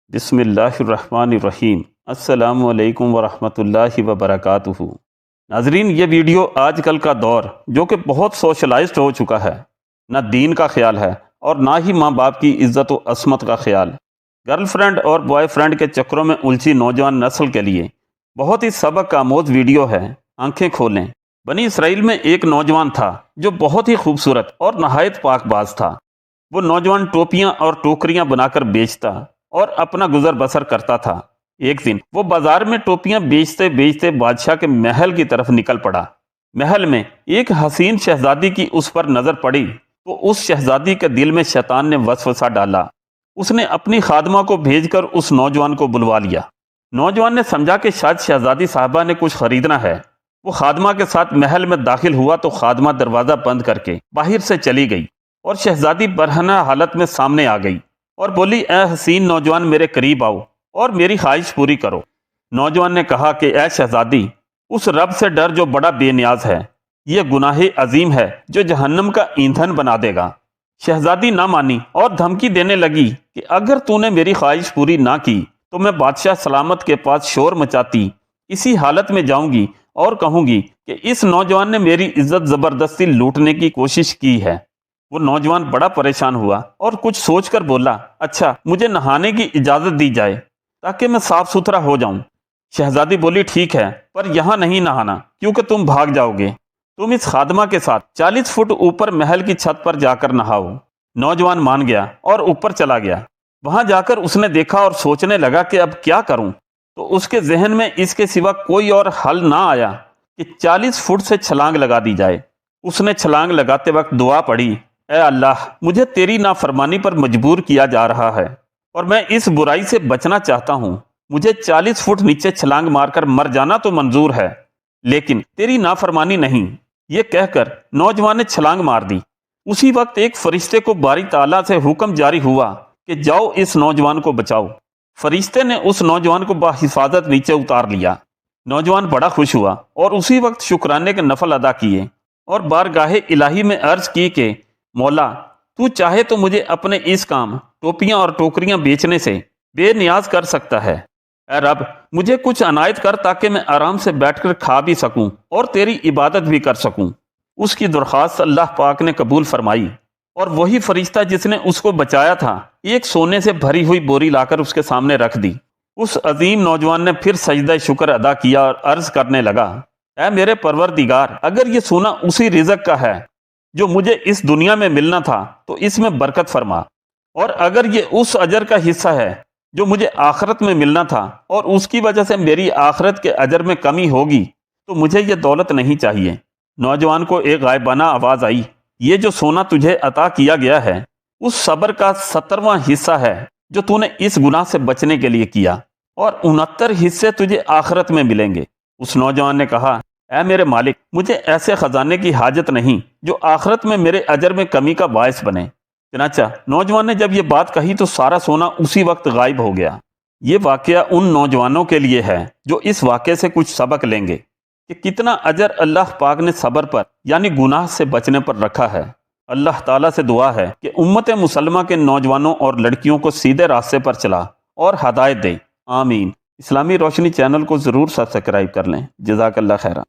بسم اللہ الرحمن الرحیم۔ السلام علیکم ورحمۃ اللہ وبرکاتہ۔ ناظرین، یہ ویڈیو آج کل کا دور جو کہ بہت سوشلائزڈ ہو چکا ہے، نہ دین کا خیال ہے اور نہ ہی ماں باپ کی عزت و عصمت کا خیال، گرل فرینڈ اور بوائے فرینڈ کے چکروں میں الجھی نوجوان نسل کے لیے بہت ہی سبق آموز ویڈیو ہے۔ آنکھیں کھولیں۔ بنی اسرائیل میں ایک نوجوان تھا جو بہت ہی خوبصورت اور نہایت پاک باز تھا۔ وہ نوجوان ٹوپیاں اور ٹوکریاں بنا کر بیچتا اور اپنا گزر بسر کرتا تھا۔ ایک دن وہ بازار میں ٹوپیاں بیچتے بیچتے بادشاہ کے محل کی طرف نکل پڑا۔ محل میں ایک حسین شہزادی کی اس پر نظر پڑی تو اس شہزادی کے دل میں شیطان نے وسوسہ ڈالا۔ اس نے اپنی خادمہ کو بھیج کر اس نوجوان کو بلوا لیا۔ نوجوان نے سمجھا کہ شاید شہزادی صاحبہ نے کچھ خریدنا ہے۔ وہ خادمہ کے ساتھ محل میں داخل ہوا تو خادمہ دروازہ بند کر کے باہر سے چلی گئی اور شہزادی برہنہ حالت میں سامنے آ گئی اور بولی، اے حسین نوجوان، میرے قریب آؤ اور میری خواہش پوری کرو۔ نوجوان نے کہا کہ اے شہزادی، اس رب سے ڈر جو بڑا بے نیاز ہے، یہ گناہ عظیم ہے جو جہنم کا ایندھن بنا دے گا۔ شہزادی نہ مانی اور دھمکی دینے لگی کہ اگر تو نے میری خواہش پوری نہ کی تو میں بادشاہ سلامت کے پاس شور مچاتی اسی حالت میں جاؤں گی اور کہوں گی کہ اس نوجوان نے میری عزت زبردستی لوٹنے کی کوشش کی ہے۔ وہ نوجوان بڑا پریشان ہوا اور کچھ سوچ کر بولا، اچھا مجھے نہانے کی اجازت دی جائے تاکہ میں صاف ستھرا ہو جاؤں۔ شہزادی بولی، ٹھیک ہے، پر یہاں نہیں نہانا کیونکہ تم بھاگ جاؤ گے۔ تم اس خادمہ کے ساتھ 40 فٹ اوپر محل کی چھت پر جا کر نہاؤ۔ نوجوان مان گیا اور اوپر چلا گیا۔ وہاں جا کر اس نے دیکھا اور سوچنے لگا کہ اب کیا کروں، تو اس کے ذہن میں اس کے سوا کوئی اور حل نہ آیا کہ 40 فٹ سے چھلانگ لگا دی جائے۔ اس نے چھلانگ لگاتے وقت دعا پڑھی، اے اللہ، مجھے تیری نافرمانی پر مجبور کیا جا رہا ہے اور میں اس برائی سے بچنا چاہتا ہوں۔ مجھے 40 فٹ نیچے چھلانگ مار کر مر جانا تو منظور ہے، لیکن تیری نافرمانی نہیں۔ یہ کہہ کر نوجوان نے چھلانگ مار دی۔ اسی وقت ایک فرشتے کو باری تعالیٰ سے حکم جاری ہوا کہ جاؤ اس نوجوان کو بچاؤ۔ فرشتے نے اس نوجوان کو بحفاظت نیچے اتار لیا۔ نوجوان بڑا خوش ہوا اور اسی وقت شکرانے کے نفل ادا کیے اور بارگاہ الہی میں عرض کی کہ مولا، تو چاہے تو مجھے اپنے اس کام ٹوپیاں اور ٹوکریاں بیچنے سے بے نیاز کر سکتا ہے۔ اے رب، مجھے کچھ عنایت کر تاکہ میں آرام سے بیٹھ کر کھا بھی سکوں اور تیری عبادت بھی کر سکوں۔ اس کی درخواست اللہ پاک نے قبول فرمائی اور وہی فرشتہ جس نے اس کو بچایا تھا ایک سونے سے بھری ہوئی بوری لا کر اس کے سامنے رکھ دی۔ اس عظیم نوجوان نے پھر سجدہ شکر ادا کیا اور عرض کرنے لگا، اے میرے پروردگار، اگر یہ سونا اسی رزق کا ہے جو مجھے اس دنیا میں ملنا تھا تو اس میں برکت فرما، اور اگر یہ اس اجر کا حصہ ہے جو مجھے آخرت میں ملنا تھا اور اس کی وجہ سے میری آخرت کے اجر میں کمی ہوگی تو مجھے یہ دولت نہیں چاہیے۔ نوجوان کو ایک غائبانہ آواز آئی، یہ جو سونا تجھے عطا کیا گیا ہے اس صبر کا 70واں حصہ ہے جو تو نے اس گناہ سے بچنے کے لیے کیا، اور 69 حصے تجھے آخرت میں ملیں گے۔ اس نوجوان نے کہا، اے میرے مالک، مجھے ایسے خزانے کی حاجت نہیں جو آخرت میں میرے اجر میں کمی کا باعث بنے۔ چنانچہ نوجوان نے جب یہ بات کہی تو سارا سونا اسی وقت غائب ہو گیا۔ یہ واقعہ ان نوجوانوں کے لیے ہے جو اس واقعے سے کچھ سبق لیں گے کہ کتنا اجر اللہ پاک نے صبر پر یعنی گناہ سے بچنے پر رکھا ہے۔ اللہ تعالیٰ سے دعا ہے کہ امت مسلمہ کے نوجوانوں اور لڑکیوں کو سیدھے راستے پر چلا اور ہدایت دے۔ آمین۔ اسلامی روشنی چینل کو ضرور سبسکرائب کر لیں۔ جزاک اللہ خیرہ۔